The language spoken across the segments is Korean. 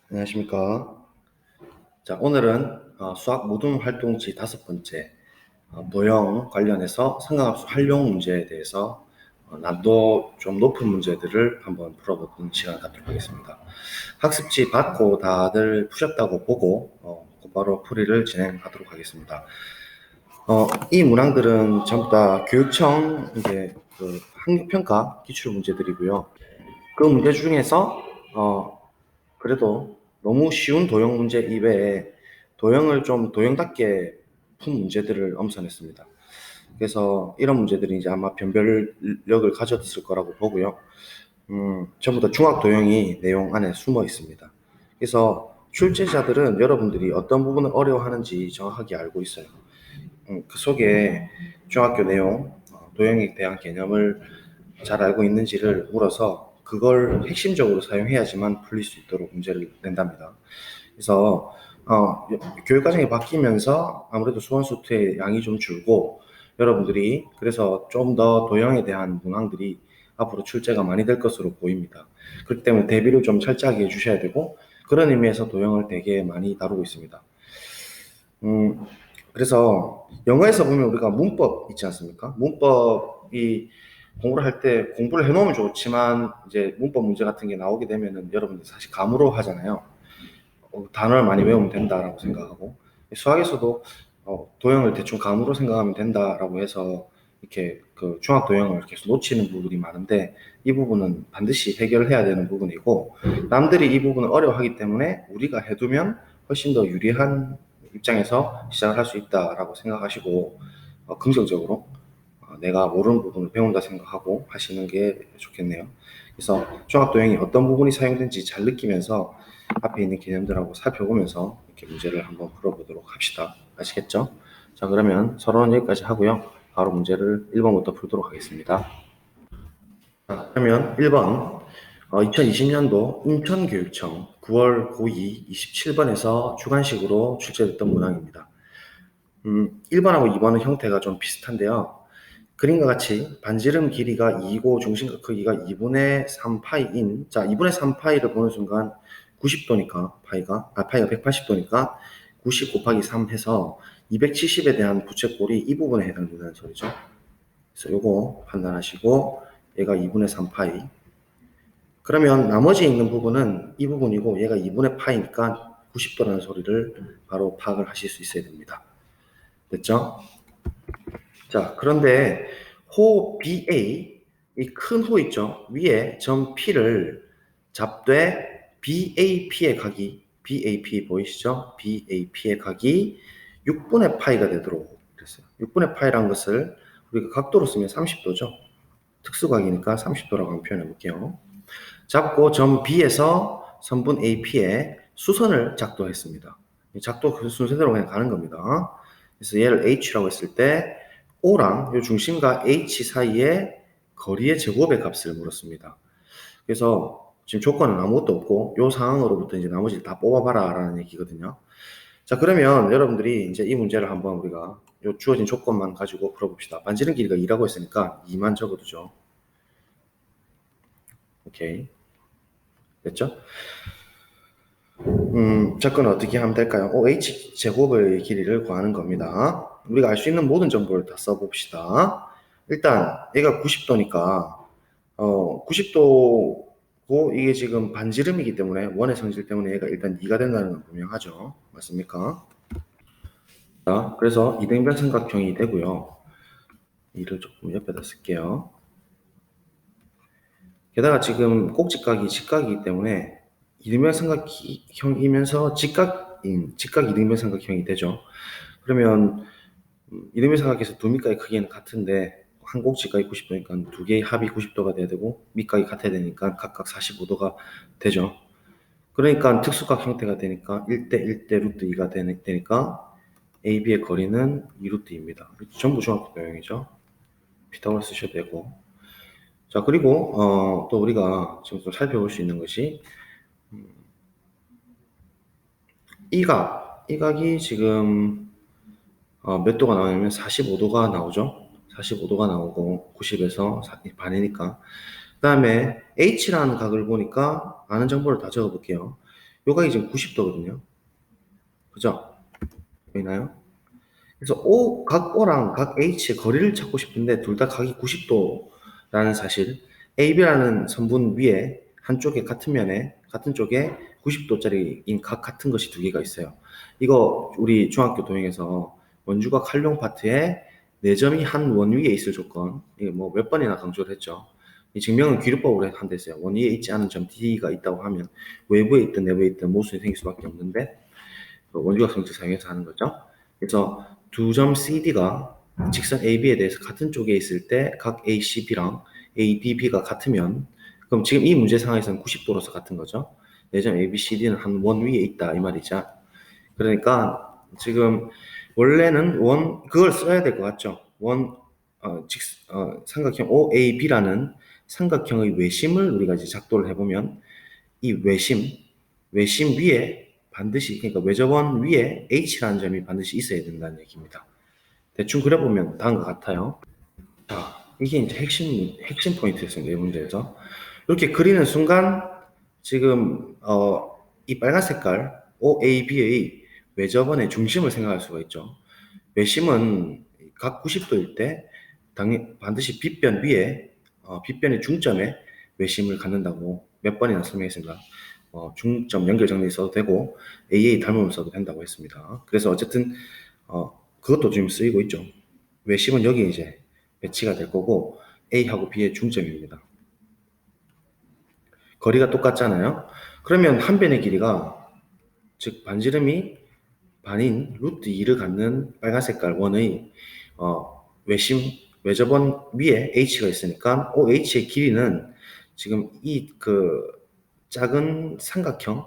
안녕하십니까. 자, 오늘은 수학 모둠 활동지 5번째 도형 관련해서 삼각함수 활용 문제에 대해서 난도 좀 높은 문제들을 한번 풀어보는 시간을 갖도록 하겠습니다. 학습지 받고 다들 푸셨다고 보고 곧바로 풀이를 진행하도록 하겠습니다. 이 문항들은 전부 다 교육청 이제 그 학력평가 기출 문제들이고요. 그 문제 중에서 그래도 너무 쉬운 도형 문제 이외에 도형을 좀 도형답게 푼 문제들을 엄선했습니다. 그래서 이런 문제들이 이제 아마 변별력을 가졌을 거라고 보고요. 전부 다 중학 도형이 내용 안에 숨어 있습니다. 그래서 출제자들은 여러분들이 어떤 부분을 어려워하는지 정확하게 알고 있어요. 그 속에 중학교 내용, 도형에 대한 개념을 잘 알고 있는지를 물어서 그걸 핵심적으로 사용해야지만 풀릴 수 있도록 문제를 낸답니다. 그래서 교육과정이 바뀌면서 아무래도 수원수투의 양이 좀 줄고 여러분들이 그래서 좀 더 도형에 대한 문항들이 앞으로 출제가 많이 될 것으로 보입니다. 그렇기 때문에 대비를 좀 철저하게 해주셔야 되고 그런 의미에서 도형을 되게 많이 다루고 있습니다. 그래서 영어에서 보면 우리가 문법 있지 않습니까? 문법이 공부를 할 때 공부를 해놓으면 좋지만 이제 문법 문제 같은 게 나오게 되면은 여러분들 사실 감으로 하잖아요. 단어를 많이 외우면 된다라고 생각하고 수학에서도 도형을 대충 감으로 생각하면 된다라고 해서 이렇게 그 중학 도형을 계속 놓치는 부분이 많은데 이 부분은 반드시 해결을 해야 되는 부분이고 남들이 이 부분을 어려워하기 때문에 우리가 해두면 훨씬 더 유리한 입장에서 시작을 할 수 있다라고 생각하시고 긍정적으로 내가 모르는 부분을 배운다 생각하고 하시는 게 좋겠네요. 그래서 중학 도형이 어떤 부분이 사용된지 잘 느끼면서 앞에 있는 개념들하고 살펴보면서 이렇게 문제를 한번 풀어보도록 합시다. 아시겠죠? 자, 그러면 서론은 여기까지 하고요. 바로 문제를 1번부터 풀도록 하겠습니다. 자, 그러면 1번 2020년도 인천교육청 9월 고2 27번에서 주관식으로 출제됐던 문항입니다. 1번하고 2번은 형태가 좀 비슷한데요. 그림과 같이 반지름 길이가 2고 중심각 크기가 2분의 3파이인, 자, 2분의 3파이를 보는 순간 90도니까, 파이가 180도니까 90 곱하기 3 해서 270에 대한 부채꼴이 이 부분에 해당된다는 소리죠. 그래서 요거 판단하시고, 얘가 2분의 3파이. 그러면 나머지 있는 부분은 이 부분이고, 얘가 2분의 파이니까 90도라는 소리를 바로 파악을 하실 수 있어야 됩니다. 됐죠? 자, 그런데 호 BA, 이 큰 호 있죠? 위에 점 P를 잡되 BAP의 각이, BAP 보이시죠? BAP의 각이 6분의 파이가 되도록 그랬어요. 6분의 파이라는 것을 우리가 각도로 쓰면 30도죠? 특수각이니까 30도라고 한번 표현해 볼게요. 잡고 점 B에서 선분 AP에 수선을 작도했습니다. 작도 그 순서대로 그냥 가는 겁니다. 그래서 얘를 H라고 했을 때 O랑 이 중심과 H 사이의 거리의 제곱의 값을 물었습니다. 그래서 지금 조건은 아무것도 없고 이 상황으로부터 이제 나머지를 다 뽑아봐라 라는 얘기거든요. 자, 그러면 여러분들이 이제 이 문제를 한번 우리가 요 주어진 조건만 가지고 풀어봅시다. 반지름 길이가 2라고 했으니까 2만 적어두죠. 오케이. 됐죠? 접근은 어떻게 하면 될까요? OH 제곱의 길이를 구하는 겁니다. 우리가 알 수 있는 모든 정보를 다 써봅시다. 일단 얘가 90도니까 90도고 이게 지금 반지름이기 때문에 원의 성질 때문에 얘가 일단 2가 된다는 건 분명하죠. 맞습니까? 자, 그래서 이등변 삼각형이 되고요. 이를 조금 옆에다 쓸게요. 게다가 지금 꼭지각이 직각이기 때문에 이등변 삼각형이면서 직각 이등변 삼각형이 되죠. 그러면 이등변 삼각에서 두 밑각의 크기는 같은데 한 꼭지각이 90도니까 두 개의 합이 90도가 돼야 되고 밑각이 같아야 되니까 각각 45도가 되죠. 그러니까 특수각 형태가 되니까 1대 1대 루트 2가 되니까 AB의 거리는 2루트입니다. 전부 중학도형이죠. 피타고라스 쓰셔도 되고. 자, 그리고 또 우리가 지금 좀 살펴볼 수 있는 것이 이 각이 지금 몇 도가 나오냐면 45도가 나오죠. 45도가 나오고 90에서 반이니까. 그 다음에 H라는 각을 보니까 아는 정보를 다 적어볼게요. 요 각이 지금 90도거든요. 그죠? 보이나요? 그래서 각 O랑 각 H의 거리를 찾고 싶은데 둘 다 각이 90도라는 사실, AB라는 선분 위에 한쪽에 같은 면에 같은 쪽에 90도짜리인 각 같은 것이 두 개가 있어요. 이거 우리 중학교 도형에서 원주각 활용 파트에 4점이 한 원 위에 있을 조건, 이게 뭐 몇 번이나 강조를 했죠. 이 증명은 귀류법으로 한다 했어요. 원 위에 있지 않은 점 D가 있다고 하면 외부에 있든 내부에 있든 모순이 생길 수밖에 없는데, 원주각 성질 사용해서 하는 거죠. 그래서 두 점 CD가 직선 AB에 대해서 같은 쪽에 있을 때 각 ACB랑 ADB가 같으면, 그럼 지금 이 문제 상황에서는 90도로서 같은 거죠. 4점 ABCD는 한 원 위에 있다 이 말이죠. 그러니까 지금 원래는 그걸 써야 될 것 같죠. 삼각형 OAB라는 삼각형의 외심을 우리가 이제 작도를 해보면, 이 외심 위에 반드시, 그러니까 외접원 위에 H라는 점이 반드시 있어야 된다는 얘기입니다. 대충 그려보면 다음과 같아요. 자, 이게 이제 핵심 포인트였습니다. 이 문제에서. 이렇게 그리는 순간, 지금, 이 빨간 색깔, OAB의 외접원의 중심을 생각할 수가 있죠. 외심은 각 90도일 때, 반드시 빗변 위에, 빗변의 중점에 외심을 갖는다고 몇 번이나 설명했습니다. 중점 연결 정리 써도 되고, AA 닮음을 써도 된다고 했습니다. 그래서 어쨌든, 그것도 지금 쓰이고 있죠. 외심은 여기 이제 배치가 될 거고, A하고 B의 중점입니다. 거리가 똑같잖아요. 그러면 한 변의 길이가, 즉 반지름이 반인 루트 2를 갖는 빨간 색깔 원의 외접원 위에 H가 있으니까 OH의 길이는 지금 이 작은 삼각형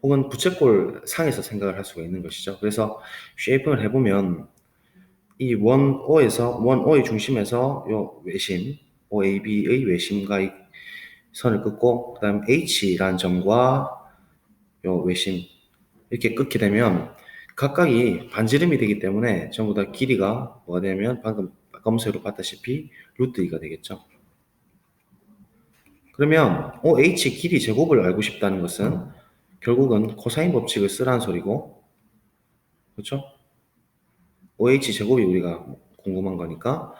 혹은 부채꼴 상에서 생각을 할 수가 있는 것이죠. 그래서 쉐이핑을 해보면 이 원 O의 중심에서 요 외심 OAB의 외심과 이 선을 긋고, 그 다음 H라는 점과 요 외심 이렇게 끊게 되면 각각이 반지름이 되기 때문에 전부 다 길이가 뭐가 되면 방금 검색으로 봤다시피 루트 2가 되겠죠. 그러면 OH 길이 제곱을 알고 싶다는 것은 결국은 코사인 법칙을 쓰라는 소리고, 그렇죠? OH 제곱이 우리가 궁금한 거니까,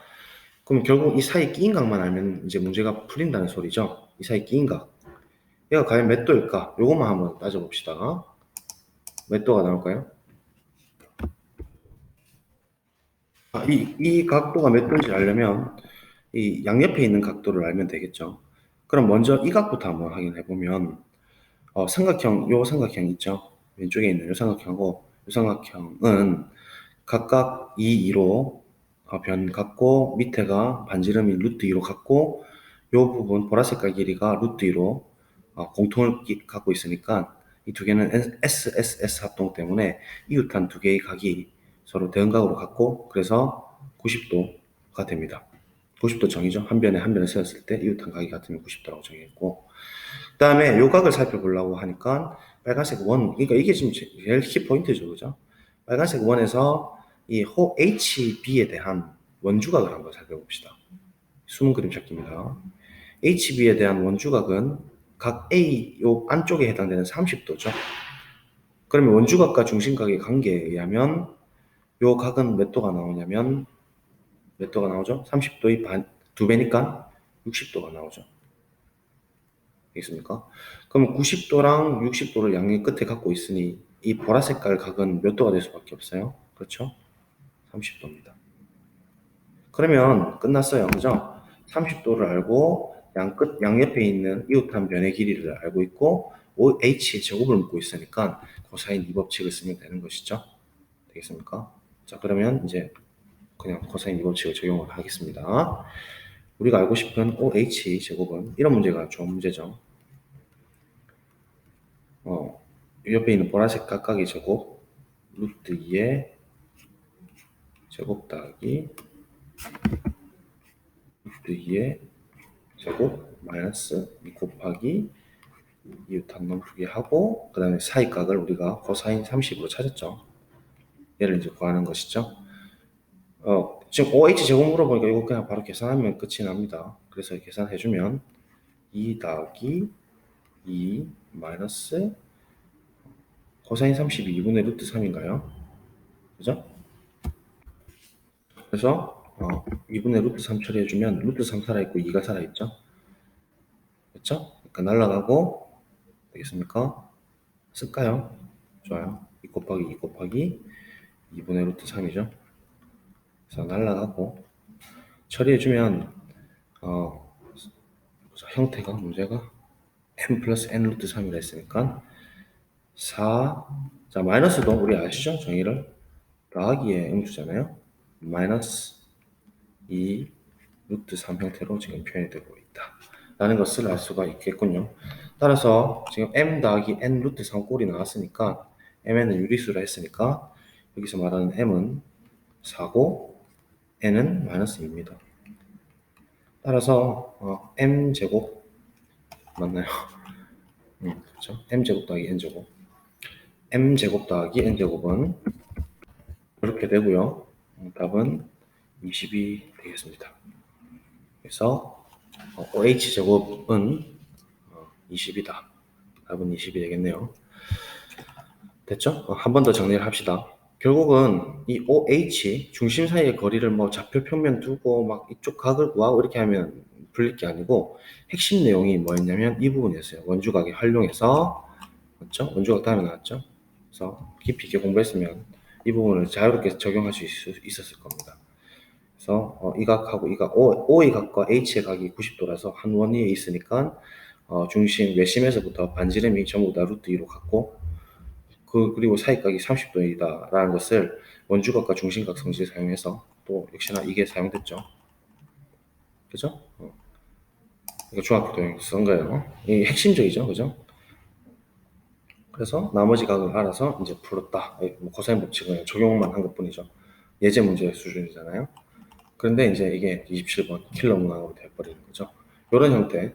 그럼 결국 이 사이 끼인 각만 알면 이제 문제가 풀린다는 소리죠. 이 사이 끼인 각. 얘가 과연 몇 도일까? 요것만 한번 따져봅시다. 몇 도가 나올까요? 이 각도가 몇 도인지 알려면 이 양옆에 있는 각도를 알면 되겠죠. 그럼 먼저 이 각부터 한번 확인해 보면, 요 삼각형 있죠. 왼쪽에 있는 요 삼각형하고 요 삼각형은 각각 2, 2로 변 같고, 밑에가 반지름이 루트 2로 같고, 요 부분 보라색깔 길이가 루트 2로 공통을 갖고 있으니까 이 두 개는 SSS 합동 때문에 이웃한 두 개의 각이 서로 대응각으로 같고, 그래서 90도가 됩니다. 90도 정의죠. 한 변에 세웠을 때 이웃한 각이 같으면 90도라고 정했고, 그 다음에 요 각을 살펴보려고 하니까 빨간색 원, 그러니까 이게 지금 제일 키 포인트죠. 그죠? 빨간색 원에서 이 호 HB에 대한 원주각을 한번 살펴봅시다. 숨은 그림 찾기입니다. HB에 대한 원주각은 각 A 요 안쪽에 해당되는 30도죠. 그러면 원주각과 중심각의 관계에 의하면 요 각은 몇 도가 나오냐면, 몇 도가 나오죠? 30도의 두 배니까 60도가 나오죠. 알겠습니까? 그럼 90도랑 60도를 양의 끝에 갖고 있으니 이 보라색깔 각은 몇 도가 될 수밖에 없어요? 그렇죠? 30도입니다. 그러면 끝났어요. 그죠? 30도를 알고 양옆에 있는 이웃한 변의 길이를 알고 있고 OH의 제곱을 묻고 있으니까 코사인 2법칙을 쓰면 되는 것이죠. 되겠습니까? 자, 그러면 이제 그냥 코사인 2법칙을 적용을 하겠습니다. 우리가 알고 싶은 OH 제곱은 이런 문제가 좋은 문제죠. 옆에 있는 보라색 각각의 제곱 루트 2의 제곱 더하기 루트 2의 제곱 마이너스 2 곱하기 이웃 단놈 2개 하고, 그 다음에 사이각을 우리가 코사인 30으로 찾았죠. 얘를 이제 구하는 것이죠. 지금 OH 제곱 물어보니까 이거 그냥 바로 계산하면 끝이 납니다. 그래서 계산해주면 2 더하기 2 마이너스 코사인 32 2분의 루트 3인가요? 그죠? 그래서 2분의 루트 3 처리해주면 루트 3 살아있고 2가 살아있죠? 그렇죠? 그러니까 날라가고 되겠습니까? 쓸까요? 좋아요. 2 곱하기 2 곱하기 2분의 루트 3이죠. 그래서 날라가고 처리해주면 형태가 문제가 m 플러스 n 루트 3이라 했으니까 4, 자 마이너스도 우리 아시죠? 정의를 더하기에 음수잖아요. 마이너스 2 루트 3 형태로 지금 표현이 되고 있다 라는 것을 알 수가 있겠군요. 따라서 지금 m 더하기 n 루트 3 꼴이 나왔으니까 mn은 유리수라 했으니까 여기서 말하는 m은 4고 n은 마이너스 2입니다. 따라서 m제곱 맞나요? 그렇죠? m제곱 더하기 n제곱 m제곱 더하기 n제곱은 이렇게 되고요. 답은 20이 되겠습니다. 그래서 OH제곱은 20이다. 답은 20이 되겠네요. 됐죠? 한 번 더 정리를 합시다. 결국은 이 OH 중심 사이의 거리를 뭐 좌표 평면 두고 막 이쪽 각을 와우 이렇게 하면 풀릴 게 아니고 핵심 내용이 뭐였냐면 이 부분이었어요. 원주각에 활용해서 맞죠? 원주각 다음에 나왔죠? 그래서 깊이 있게 공부했으면 이 부분을 자유롭게 적용할 수 있었을 겁니다. 그래서 이 각하고 이 각, O의 각과 H의 각이 90도라서 한 원 위에 있으니까 중심 외심에서부터 반지름이 전부 다 루트 2로 같고 그리고 사이각이 30도이다 라는 것을 원주각과 중심각 성질 사용해서 또 역시나 이게 사용됐죠. 그죠? 이거 중학교 때 쓴 거예요. 이 핵심적이죠. 그죠? 그래서 나머지 각을 알아서 이제 풀었다. 뭐 코사인 법칙을 적용만 한 것뿐이죠. 예제 문제 수준이잖아요. 그런데 이제 이게 27번 킬러 문항으로 돼버리는 거죠. 이런 형태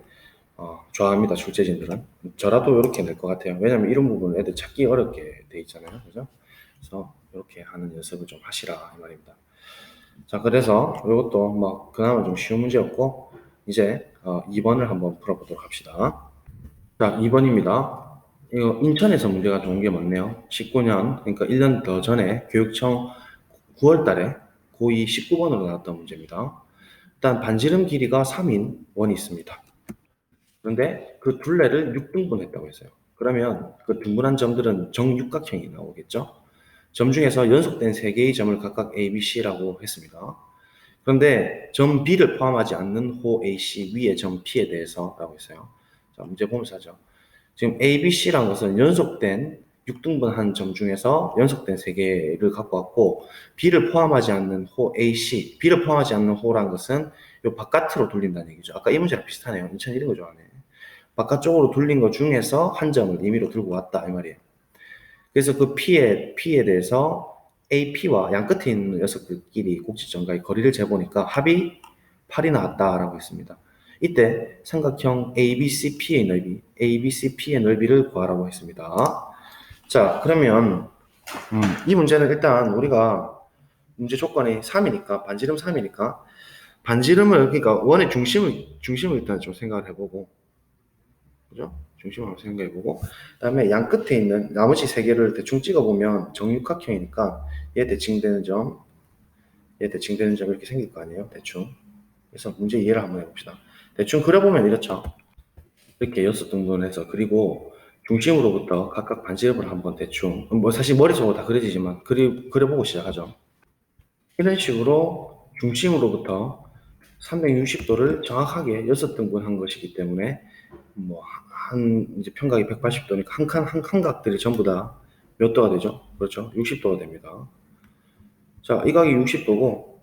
좋아합니다. 출제진들은. 저라도 이렇게 낼 것 같아요. 왜냐면 이런 부분은 애들 찾기 어렵게 돼 있잖아요. 그죠? 그래서 이렇게 하는 연습을 좀 하시라 이 말입니다. 자, 그래서 이것도 뭐 그나마 좀 쉬운 문제였고 이제 2번을 한번 풀어보도록 합시다. 자, 2번입니다. 이거 인천에서 문제가 좋은 게 많네요. 19년, 그러니까 1년 더 전에 교육청 9월 달에 고2 19번으로 나왔던 문제입니다. 일단 반지름 길이가 3인 원이 있습니다. 그런데 그 둘레를 6등분했다고 했어요. 그러면 그 등분한 점들은 정육각형이 나오겠죠? 점 중에서 연속된 3개의 점을 각각 A, B, C라고 했습니다. 그런데 점 B를 포함하지 않는 호 AC 위의 점 P에 대해서라고 했어요. 자, 문제 보면서 하죠. 지금 A, B, C라는 것은 연속된 6등분한 점 중에서 연속된 3개를 갖고 왔고 B를 포함하지 않는 호 AC, B를 포함하지 않는 호라는 것은 요 바깥으로 돌린다는 얘기죠. 아까 이 문제랑 비슷하네요. 인천 이런 거 좋아하네. 바깥쪽으로 돌린 것 중에서 한 점을 임의로 들고 왔다 이 말이에요. 그래서 그 P에 대해서 AP와 양 끝에 있는 녀석들끼리 꼭지점과의 거리를 재보니까 합이 8이 나왔다라고 했습니다. 이때 삼각형 ABCP의 넓이를 구하라고 했습니다. 자, 그러면 이 문제는 일단 우리가 문제 조건이 3이니까 반지름 3이니까 반지름을 그러니까 원의 중심을 일단 좀 생각을 해보고 그죠? 중심을 한번 생각해보고 그다음에 양 끝에 있는 나머지 세 개를 대충 찍어보면 정육각형이니까 얘 대칭되는 점, 얘 대칭되는 점 이렇게 생길 거 아니에요? 대충. 그래서 문제 이해를 한번 해봅시다. 대충 그려보면 이렇죠. 이렇게 6등분해서 그리고 중심으로부터 각각 반지름을 한번 대충 뭐 사실 머릿속으로 다 그려지지만 그려보고 시작하죠. 이런 식으로 중심으로부터 360도를 정확하게 6등분한 것이기 때문에 뭐 이제 평각이 180도니까 한 각들이 전부 다 몇 도가 되죠? 그렇죠? 60도가 됩니다. 자, 이 각이 60도고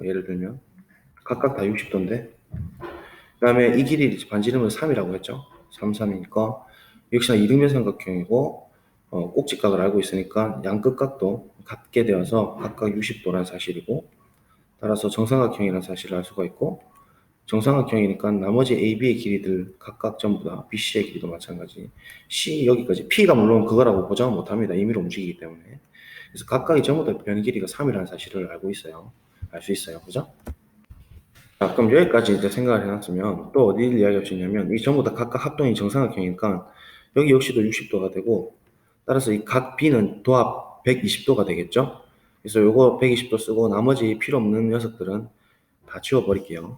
예를 들면 각각 다 60도인데 그 다음에 이 길이 반지름을 3이라고 했죠? 3, 3이니까 역시나 이등변 삼각형이고 꼭지각을 알고 있으니까 양 끝각도 같게 되어서 각각 60도라는 사실이고 따라서 정삼각형이라는 사실을 알 수가 있고 정삼각형이니까 나머지 A, B의 길이들 각각 전부 다 B, C의 길이도 마찬가지. C 여기까지 P가 물론 그거라고 보장은 못합니다. 임의로 움직이기 때문에. 그래서 각각이 전부 다 변 길이가 3이라는 사실을 알고 있어요. 알 수 있어요. 그죠? 자, 그럼 여기까지 이제 생각을 해놨으면 또 어디를 이야기할 수 있냐면 이 전부 다 각각 합동이 정삼각형이니까 여기 역시도 60도가 되고 따라서 이 각 B는 도합 120도가 되겠죠. 그래서 요거 120도 쓰고 나머지 필요 없는 녀석들은 다 지워버릴게요.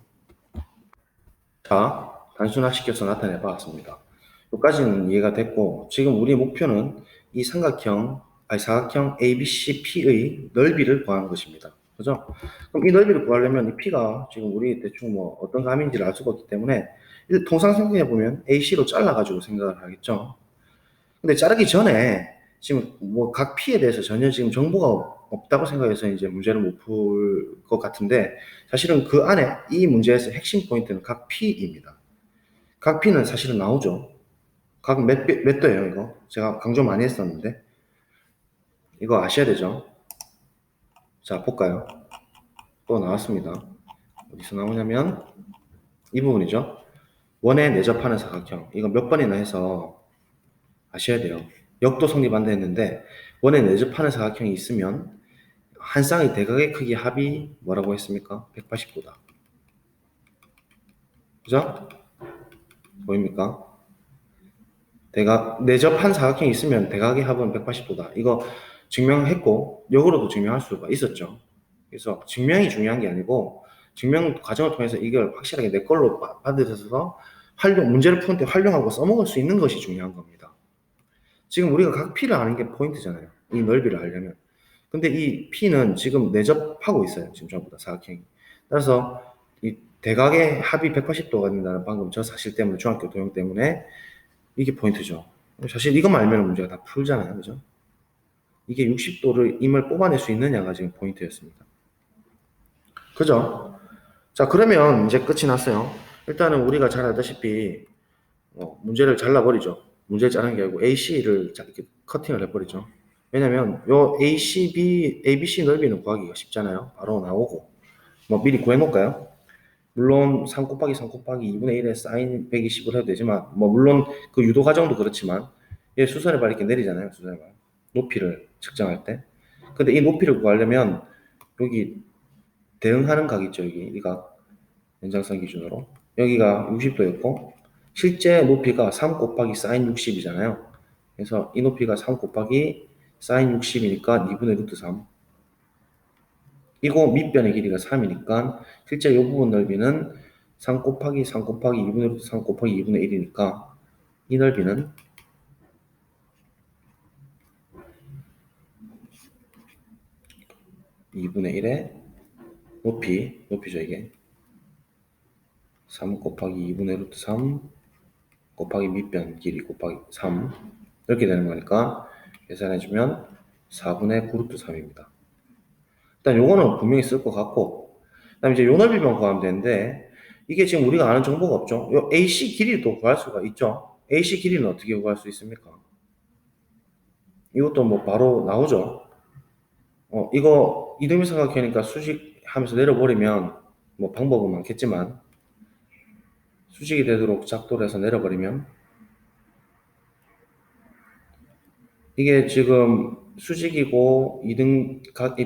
자, 단순화시켜서 나타내 봤습니다. 여기까지는 이해가 됐고, 지금 우리 목표는 이 사각형 ABCP의 넓이를 구하는 것입니다. 그죠? 그럼 이 넓이를 구하려면 이 P가 지금 우리 대충 뭐 어떤 감인지를 알 수가 없기 때문에 통상 생각해보면 AC로 잘라가지고 생각을 하겠죠. 근데 자르기 전에 지금 뭐 각 P에 대해서 전혀 지금 정보가 없다고 생각해서 이제 문제를 못 풀 것 같은데, 사실은 그 안에 이 문제에서 핵심 포인트는 각 P입니다. 각 P는 사실은 나오죠. 각 몇 도예요, 이거? 제가 강조 많이 했었는데. 이거 아셔야 되죠? 자, 볼까요? 또 나왔습니다. 어디서 나오냐면, 이 부분이죠. 원에 내접하는 사각형. 이거 몇 번이나 해서 아셔야 돼요. 역도 성립한다 했는데, 원에 내접하는 사각형이 있으면, 한 쌍의 대각의 크기 합이 뭐라고 했습니까? 180도다. 그죠? 보입니까? 내접한 사각형이 있으면 대각의 합은 180도다. 이거 증명했고, 역으로도 증명할 수가 있었죠. 그래서 증명이 중요한 게 아니고, 증명 과정을 통해서 이걸 확실하게 내 걸로 받으셔서 문제를 푸는 때 활용하고 써먹을 수 있는 것이 중요한 겁니다. 지금 우리가 각 P를 아는 게 포인트잖아요. 이 넓이를 알려면. 근데 이 P는 지금 내접하고 있어요. 지금 전부 다 사각형이. 따라서 이 대각의 합이 180도가 된다는 방금 저 사실 때문에, 중학교 도형 때문에 이게 포인트죠. 사실 이것만 알면 문제가 다 풀잖아요. 그죠? 이게 60도를 임을 뽑아낼 수 있느냐가 지금 포인트였습니다. 그죠? 자, 그러면 이제 끝이 났어요. 일단은 우리가 잘 알다시피 문제를 잘라버리죠. 문제를 자르는 게 아니고 AC를 이렇게 커팅을 해버리죠. 왜냐면 요 ABC 넓이는 구하기가 쉽잖아요. 바로 나오고. 뭐 미리 구해놓을까요? 물론 3 곱하기 3 곱하기 2분의 1에 사인 120을 해도 되지만, 뭐 물론 그 유도 과정도 그렇지만, 얘 수선의 발 이렇게 내리잖아요. 수선의 발. 높이를 측정할 때. 근데 이 높이를 구하려면 여기 대응하는 각 있죠. 여기 이 각. 연장선 기준으로. 여기가 60도였고, 실제 높이가 3 곱하기 사인 60이잖아요. 그래서 이 높이가 3 곱하기 사인 60이니까 2분의 루트 3. 이거 밑변의 길이가 3이니까 실제 이 부분 넓이는 3 곱하기 3 곱하기 2분의 루트 3 곱하기 2분의 1이니까 이 넓이는 2분의 1의 높이죠 이게. 3 곱하기 2분의 루트 3 곱하기 밑변 길이 곱하기 3 이렇게 되는 거니까 계산해주면 4분의 9 루트 3입니다. 일단 요거는 분명히 쓸 것 같고, 그 다음에 이제 요 넓이만 구하면 되는데, 이게 지금 우리가 아는 정보가 없죠. 요 AC 길이도 구할 수가 있죠. AC 길이는 어떻게 구할 수 있습니까? 이것도 뭐 바로 나오죠. 이거 이등비 삼각형이니까 수직하면서 내려버리면 뭐 방법은 많겠지만, 수직이 되도록 작도를 해서 내려버리면, 이게 지금 수직이고 이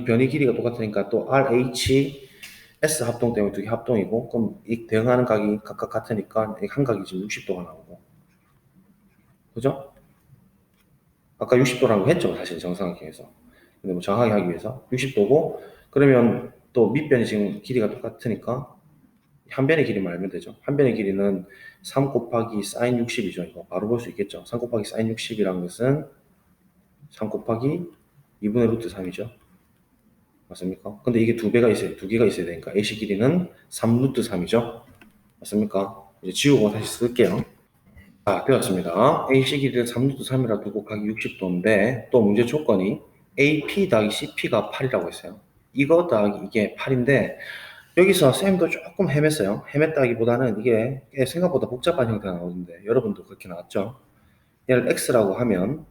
변이 길이가 똑같으니까 또 RHS 합동 때문에 두 개 합동이고, 그럼 이 대응하는 각이 각각 같으니까 한 각이 지금 60도가 나오고. 그죠? 아까 60도라고 했죠, 사실 정사각형에서. 근데 뭐 정확하게 하기 위해서 60도고, 그러면 또 밑변이 지금 길이가 똑같으니까 한 변의 길이만 알면 되죠. 한 변의 길이는 3 곱하기 사인 60이죠. 이거 바로 볼 수 있겠죠. 3 곱하기 사인 60이라는 것은 3 곱하기 2분의 루트 3이죠. 맞습니까? 근데 이게 두 개가 있어야 되니까 AC 길이는 3 루트 3이죠. 맞습니까? 이제 지우고 다시 쓸게요. 자, 되었습니다. AC 길이를 3 루트 3이라 두고 각이 60도인데, 또 문제 조건이 AP 더하기 CP가 8이라고 했어요. 이거 더하기 이게 8인데, 여기서 쌤도 조금 헤맸어요. 헤맸다기보다는 이게 생각보다 복잡한 형태가 나오는데, 여러분도 그렇게 나왔죠? 얘를 X라고 하면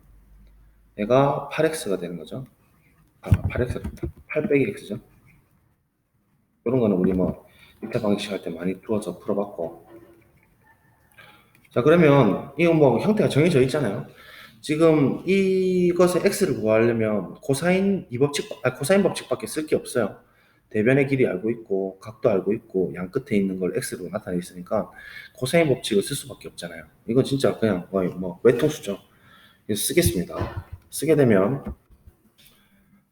얘가 8X가 되는 거죠. 8X, 8 빼기 X죠. 이런 거는 우리 뭐 일타 방정식 할 때 많이 두어서 풀어봤고. 자, 그러면 이거 뭐 형태가 정해져 있잖아요. 지금 이것의 X를 구하려면 코사인 법칙밖에 쓸 게 없어요. 대변의 길이 알고 있고, 각도 알고 있고, 양 끝에 있는 걸 X로 나타내 있으니까 코사인 법칙을 쓸 수밖에 없잖아요. 이건 진짜 그냥 거의 뭐 외통수죠. 그래서 쓰겠습니다. 쓰게 되면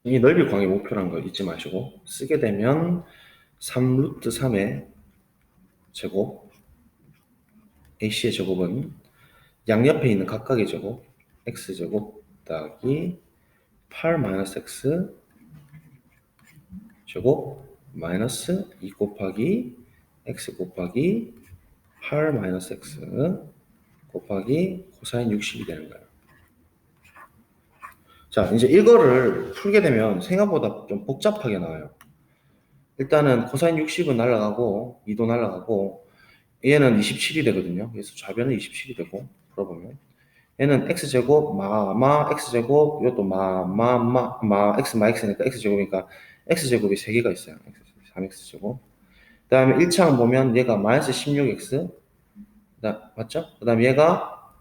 이 넓이 구하기 목표라는 거 잊지 마시고 쓰게 되면 3 루트 3의 제곱 AC의 제곱은 양옆에 있는 각각의 제곱 x제곱 더하기 8 마이너스 x 제곱 마이너스 2 곱하기 x 곱하기 8 마이너스 x 곱하기 코사인 60이 되는 거예요. 자, 이제 이거를 풀게 되면 생각보다 좀 복잡하게 나와요. 일단은 코사인 60은 날아가고 2도 날아가고 얘는 27이 되거든요. 그래서 좌변은 27이 되고 풀어보면 얘는 x제곱 마 x제곱 이것도 마 x 마 x니까 x제곱이니까 x제곱이 3개가 있어요. 3x제곱 그 다음에 1차원 보면 얘가 마이너스 16x 맞죠? 그 다음에 얘가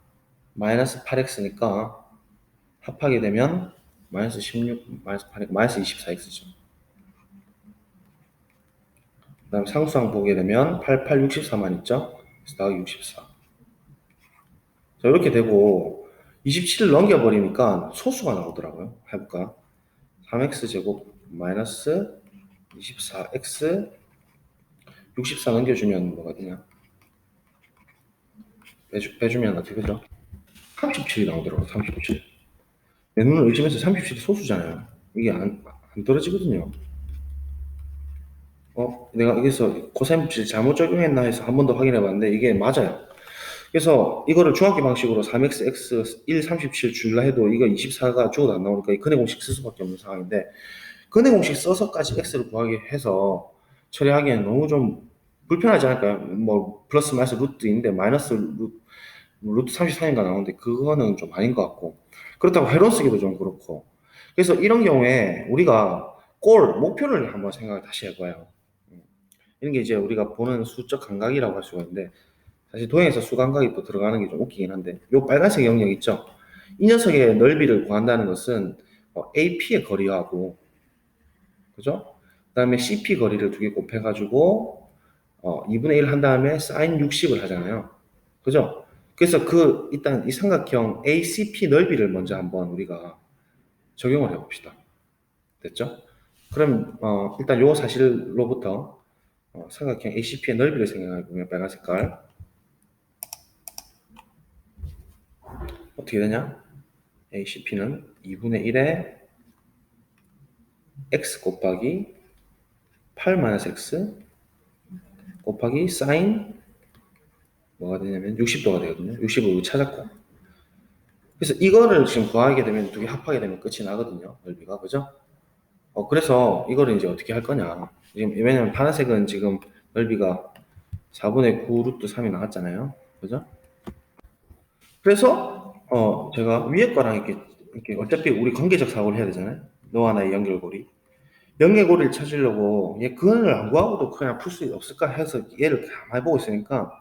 마이너스 8x니까 합하게 되면 마이너스 16 마이너스 8 마이너스 24x죠. 그 다음에 상수항 보게 되면 88, 64만 있죠? 그래서 더하기 64. 자, 이렇게 되고 27을 넘겨버리니까 소수가 나오더라고요. 해볼까? 3x제곱 마이너스 24x 64 넘겨주면 뭐가 되냐? 빼주면 어떻게 되죠? 37이 나오더라고요. 37. 내 눈을 의심해서 37이 소수잖아요. 이게 안 떨어지거든요. 내가 여기서 코사인 잘못 적용했나 해서 한 번 더 확인해 봤는데 이게 맞아요. 그래서 이거를 중학교 방식으로 3x, x, 1, 37 줄라 해도 이거 24가 죽어도 안 나오니까 이 근해 공식 쓸 수밖에 없는 상황인데 근해 공식 써서까지 x를 구하게 해서 처리하기에는 너무 좀 불편하지 않을까요? 뭐 플러스 마이너스 루트인데 마이너스 루트 34인가 나오는데 그거는 좀 아닌 것 같고 그렇다고 회론 쓰기도 좀 그렇고 그래서 이런 경우에 우리가 목표를 한번 생각을 다시 해봐요. 이런 게 이제 우리가 보는 수적 감각이라고 할 수가 있는데 사실 도형에서 수감각이 또 들어가는 게 좀 웃기긴 한데 요 빨간색 영역 있죠? 이 녀석의 넓이를 구한다는 것은 AP의 거리하고 그죠? 그 다음에 CP 거리를 두 개 곱해가지고 2분의 1 한 다음에 사인 60을 하잖아요. 그죠? 그래서 일단 이 삼각형 ACP 넓이를 먼저 한번 우리가 적용을 해봅시다. 됐죠? 그럼 일단 요 사실로부터 삼각형 ACP의 넓이를 생각해보면 빨간 색깔 어떻게 되냐? ACP는 2분의 1에 x 곱하기 8-x 곱하기 사인 뭐가 되냐면 60도가 되거든요. 60을 찾았고 그래서 이거를 지금 구하게 되면 두 개 합하게 되면 끝이 나거든요. 넓이가 그죠? 그래서 이거를 이제 어떻게 할 거냐 지금 왜냐면 파란색은 지금 넓이가 4분의 9 루트 3이 나왔잖아요. 그죠? 그래서 제가 위에 거랑 이렇게 어차피 우리 관계적 사고를 해야 되잖아요. 너와 나의 연결고리. 연결고리를 찾으려고 얘 그거를 안 구하고도 그냥 풀 수 없을까 해서 얘를 가만히 보고 있으니까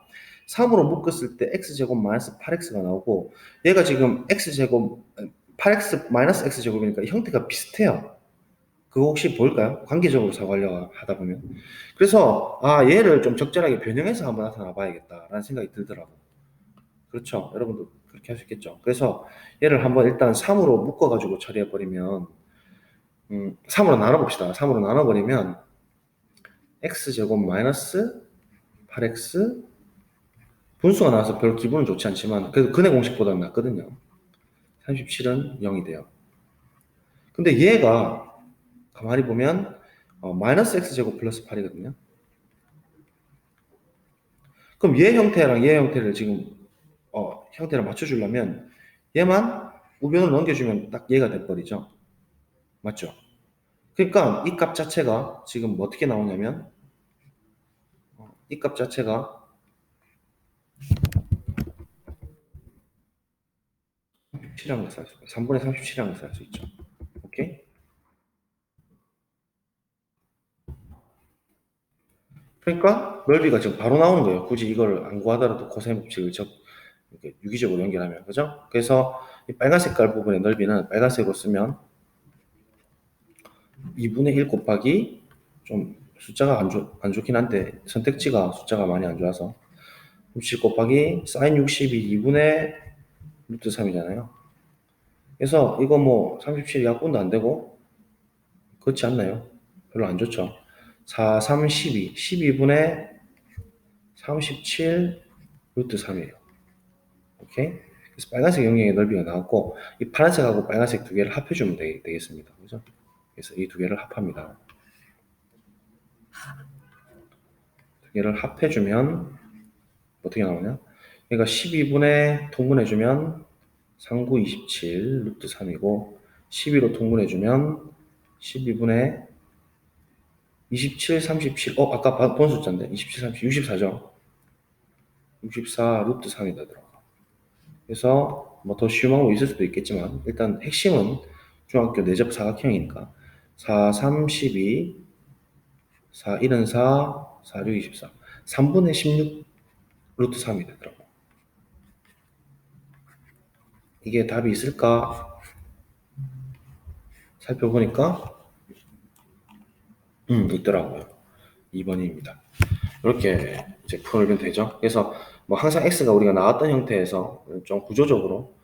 3으로 묶었을 때 x제곱 마이너스 8x가 나오고 얘가 지금 x제곱 8x 마이너스 x제곱이니까 형태가 비슷해요. 그거 혹시 보일까요? 관계적으로 사고하려고 하다 보면. 그래서 얘를 좀 적절하게 변형해서 한번 나타나 봐야겠다라는 생각이 들더라고요. 그렇죠. 여러분도 그렇게 할 수 있겠죠. 그래서 얘를 한번 일단 3으로 묶어가지고 처리해버리면 3으로 나눠봅시다. 3으로 나눠버리면 x제곱 마이너스 8x 분수가 나와서 별 기분은 좋지 않지만 그래도 근해 공식보다는 낫거든요. 37은 0이 돼요. 근데 얘가 가만히 보면 마이너스 x제곱 플러스 8이거든요. 그럼 얘 형태랑 얘 형태를 지금 형태를 맞춰주려면 얘만 우변을 넘겨주면 딱 얘가 돼버리죠. 맞죠? 그러니까 이 값 자체가 지금 어떻게 나오냐면 이 값 자체가 37이라는 것을 할 수 있고 3분의 37이라는 것을 할 수 있죠. 오케이? 그러니까 넓이가 지금 바로 나오는 거예요. 굳이 이걸 안 구하더라도 코사인 법칙을 이렇게 유기적으로 연결하면 그죠? 그래서 이 빨간 색깔 부분의 넓이는 빨간색으로 쓰면 2분의 1 곱하기 좀 숫자가 안 좋긴 한데 선택지가 숫자가 많이 안 좋아서 60 곱하기 사인 60이 2분의 루트 3이잖아요. 그래서 이거 뭐 37 약분도 안 되고 그렇지 않나요? 별로 안 좋죠. 4, 3, 12. 12분의 37 루트 3이에요. 오케이? 그래서 빨간색 영역의 넓이가 나왔고 이 파란색하고 빨간색 두 개를 합해주면 되겠습니다. 그죠? 그래서 이 두 개를 합합니다. 두 개를 합해주면 어떻게 나오냐? 그러니까 12분의 통분해주면 39, 27 루트 3이고 12로 통분해주면 12분의 27, 37 아까 본 숫자인데 27, 30, 64죠? 64 루트 3이 되더라고. 그래서 뭐 더 쉬운 방법이 있을 수도 있겠지만 일단 핵심은 중학교 내접 사각형이니까 4, 3, 12 4, 1은 4, 4, 6, 24 3분의 16 루트 3이 되더라고. 이게 답이 있을까 살펴보니까 있더라고요. 2번입니다. 이렇게 이제 풀면 되죠. 그래서 뭐 항상 x가 우리가 나왔던 형태에서 좀 구조적으로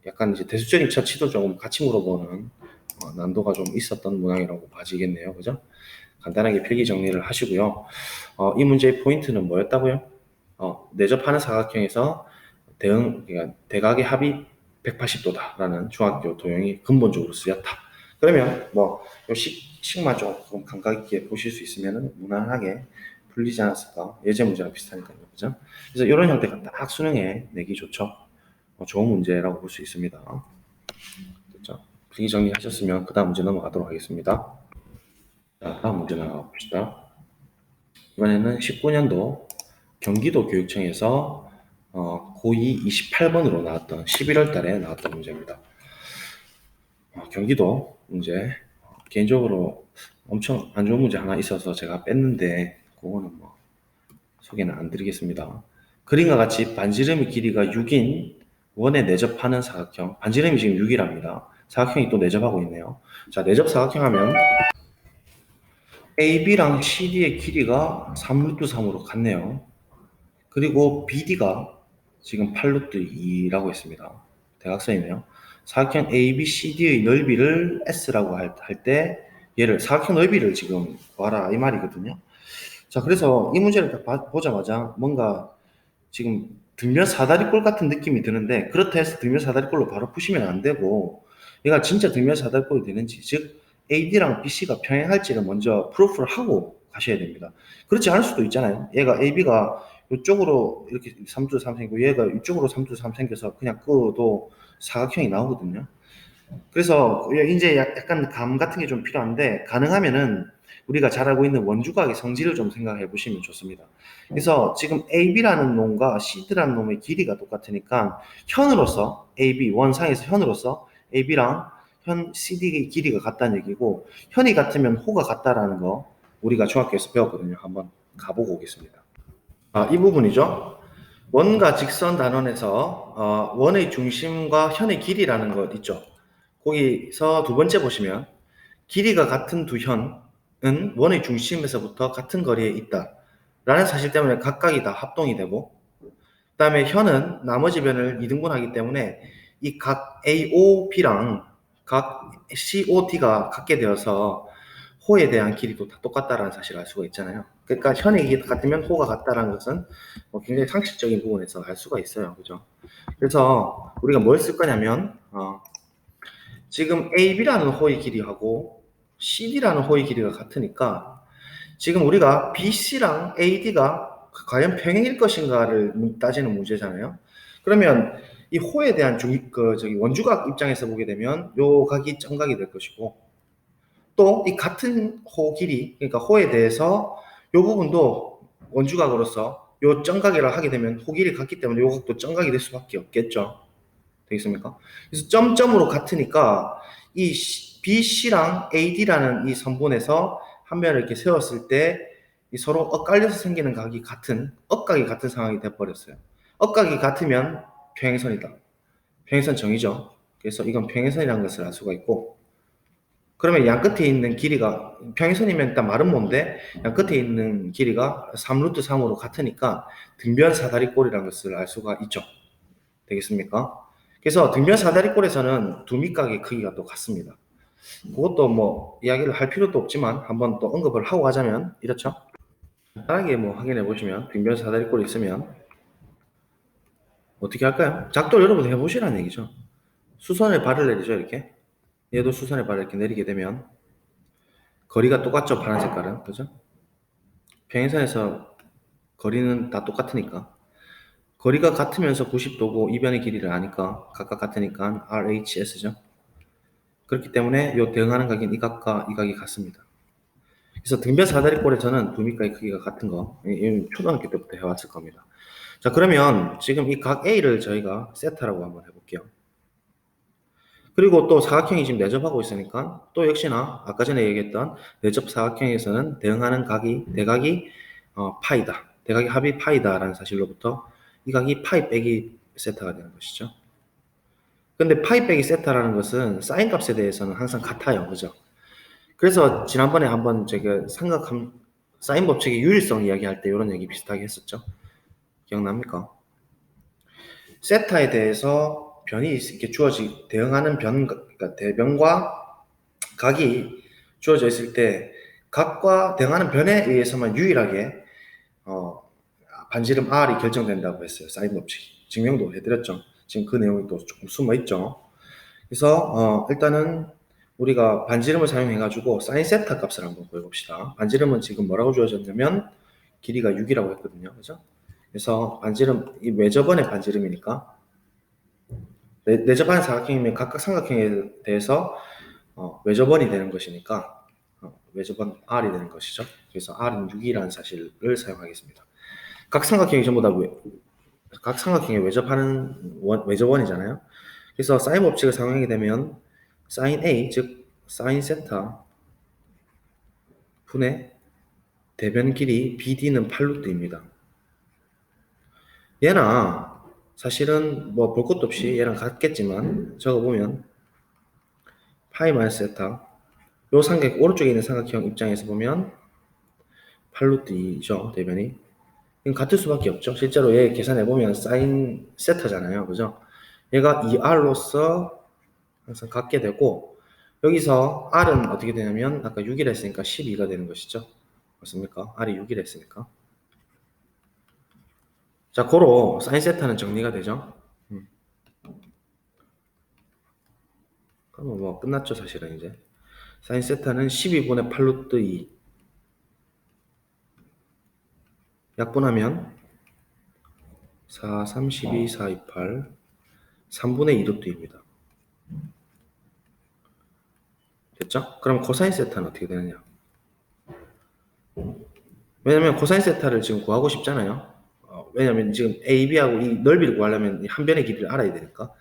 약간 이제 대수적인 처치도 조금 같이 물어보는 난도가 좀 있었던 모양이라고 봐지겠네요. 그죠? 간단하게 필기 정리를 하시고요. 이 문제의 포인트는 뭐였다고요? 내접하는 사각형에서 그러니까 대각의 합이 180도다라는 중학교 도형이 근본적으로 쓰였다. 그러면 뭐 요 식만 조금 감각 있게 보실 수 있으면 무난하게 풀리지 않았을까? 예제 문제랑 비슷하니까요. 그죠? 그래서 이런 형태가 딱 수능에 내기 좋죠. 좋은 문제라고 볼 수 있습니다. 그렇죠? 필기 정리하셨으면 그 다음 문제 넘어가도록 하겠습니다. 자, 다음 문제 나가봅시다. 이번에는 19년도 경기도 교육청에서 고2 28번으로 나왔던 11월 달에 나왔던 문제입니다. 경기도 문제 개인적으로 엄청 안 좋은 문제 하나 있어서 제가 뺐는데 그거는 뭐 소개는 안 드리겠습니다. 그림과 같이 반지름의 길이가 6인 원에 내접하는 사각형 반지름이 지금 6이랍니다. 사각형이 또 내접하고 있네요. 자, 내접 사각형 하면 AB랑 CD의 길이가 3루트 3으로 같네요. 그리고 BD가 지금 8루트 2라고 했습니다. 대각선이네요. 사각형 ABCD의 넓이를 S라고 할 때 얘를 사각형 넓이를 지금 구하라 이 말이거든요. 자, 그래서 이 문제를 딱 보자마자 뭔가 지금 등변 사다리꼴 같은 느낌이 드는데 그렇다 해서 등변 사다리꼴로 바로 푸시면 안 되고 얘가 진짜 등변 사다리꼴이 되는지 즉 AD랑 BC가 평행할지를 먼저 프루프를 하고 가셔야 됩니다. 그렇지 않을 수도 있잖아요. 얘가 AB가 이쪽으로 이렇게 3두 3 생기고 얘가 이쪽으로 3두 3 생겨서 그냥 끄도 사각형이 나오거든요. 그래서 이제 약간 감 같은 게 좀 필요한데 가능하면은 우리가 잘 알고 있는 원주각의 성질을 좀 생각해 보시면 좋습니다. 그래서 지금 AB라는 놈과 CD라는 놈의 길이가 똑같으니까 현으로서 AB 원상에서 현으로서 AB랑 현 CD의 길이가 같다는 얘기고 현이 같으면 호가 같다라는 거 우리가 중학교에서 배웠거든요. 한번 가보고 오겠습니다. 이 부분이죠. 원과 직선 단원에서 원의 중심과 현의 길이라는 것 있죠. 거기서 두 번째 보시면 길이가 같은 두 현은 원의 중심에서부터 같은 거리에 있다 라는 사실 때문에 각각이 다 합동이 되고 그 다음에 현은 나머지 변을 이등분하기 때문에 이 각 AOB랑 각 COD가 같게 되어서 호에 대한 길이도 다 똑같다라는 사실을 알 수가 있잖아요. 그러니까 현의 길이 같으면 호가 같다라는 것은 굉장히 상식적인 부분에서 알 수가 있어요. 그죠? 그래서 우리가 뭘 쓸 거냐면 지금 AB라는 호의 길이하고 CD라는 호의 길이가 같으니까 지금 우리가 BC랑 AD가 과연 평행일 것인가를 따지는 문제잖아요. 그러면 이 호에 대한 원주각 입장에서 보게 되면 요 각이 정각이 될 것이고 또 이 같은 호 길이 그러니까 호에 대해서 요 부분도 원주각으로서 요 정각이라 하게 되면 호 길이 같기 때문에 요 각도 정각이 될 수밖에 없겠죠. 되겠습니까? 그래서 점점으로 같으니까 이 BC랑 AD라는 이 선분에서 한 면을 이렇게 세웠을 때 이 서로 엇갈려서 생기는 각이 억각이 같은 상황이 돼버렸어요. 억각이 같으면 평행선이다. 평행선 정의죠. 그래서 이건 평행선이라는 것을 알 수가 있고 그러면 양 끝에 있는 길이가 평행선이면 일단 말은 뭔데 양 끝에 있는 길이가 3루트 3으로 같으니까 등변 사다리꼴이라는 것을 알 수가 있죠. 되겠습니까? 그래서 등변 사다리꼴에서는 두 밑각의 크기가 또 같습니다. 그것도 뭐 이야기를 할 필요도 없지만 한번 또 언급을 하고 가자면 이렇죠. 간단하게 뭐 확인해 보시면 등변 사다리꼴이 있으면 어떻게 할까요? 작도 여러분 해보시라는 얘기죠. 수선에 발을 내리죠, 이렇게. 얘도 수선에 발을 이렇게 내리게 되면 거리가 똑같죠, 파란 색깔은. 그죠? 평행선에서 거리는 다 똑같으니까. 거리가 같으면서 90도고 이변의 길이를 아니까 각각 같으니까 RHS죠. 그렇기 때문에 요 대응하는 각인 이 각과 이 각이 같습니다. 그래서 등변 사다리꼴에서는 두 밑각의 크기가 같은 거 초등학교 때부터 해왔을 겁니다. 자, 그러면 지금 이 각 A를 저희가 세타라고 한번 해볼게요. 그리고 또 사각형이 지금 내접하고 있으니까 또 역시나 아까 전에 얘기했던 내접 사각형에서는 대응하는 각이 대각이 파이다. 대각의 합이 파이다라는 사실로부터 이 각이 파이 빼기 세타가 되는 것이죠. 근데 파이 빼기 세타라는 것은 사인 값에 대해서는 항상 같아요. 그죠? 그래서 지난번에 한번 제가 사인 법칙의 유일성 이야기할 때 이런 얘기 비슷하게 했었죠. 기억납니까? 세타에 대해서 변이 이렇게 대응하는 그러니까 대변과 각이 주어져 있을 때 각과 대응하는 변에 의해서만 유일하게 반지름 R이 결정된다고 했어요. 사인 법칙 증명도 해드렸죠. 지금 그 내용이 또 조금 숨어 있죠. 그래서 일단은 우리가 반지름을 사용해 가지고 사인 세타 값을 한번 구해봅시다. 반지름은 지금 뭐라고 주어졌냐면 길이가 6이라고 했거든요. 그죠? 그래서 반지름 이 외접원의 반지름이니까 내접한 사각형이면 각각 삼각형에 대해서 외접원이 되는 것이니까 외접원 R이 되는 것이죠. 그래서 R은 6이라는 사실을 사용하겠습니다. 각 삼각형이 전부 다 각 삼각형에 외접원이잖아요. 그래서 사인 법칙을 사용하게 되면 사인 A, 즉 사인 세타 분의 대변 길이 BD는 8루트입니다. 얘나 사실은 뭐 볼 것도 없이 얘랑 같겠지만 적어보면 파이 마이너스 세타 요 삼각 오른쪽에 있는 삼각형 입장에서 보면 8루트이죠. 대변이 같을 수밖에 없죠. 실제로 얘 계산해보면 사인 세타잖아요. 그죠? 얘가 2R로서 항상 같게 되고 여기서 R은 어떻게 되냐면 아까 6이라 했으니까 12가 되는 것이죠. 맞습니까? R이 6이라 했으니까. 자, 고로 사인 세타는 정리가 되죠. 그럼 뭐 끝났죠, 사실은 이제. 사인 세타는 12분의 8루트 2 약분하면 4, 32, 4, 28 3분의 2루트입니다. 됐죠? 그럼 코사인 세타는 어떻게 되느냐? 왜냐면 코사인 세타를 지금 구하고 싶잖아요. 왜냐면 지금 A, B하고 이 넓이를 구하려면 한 변의 길이를 알아야 되니까.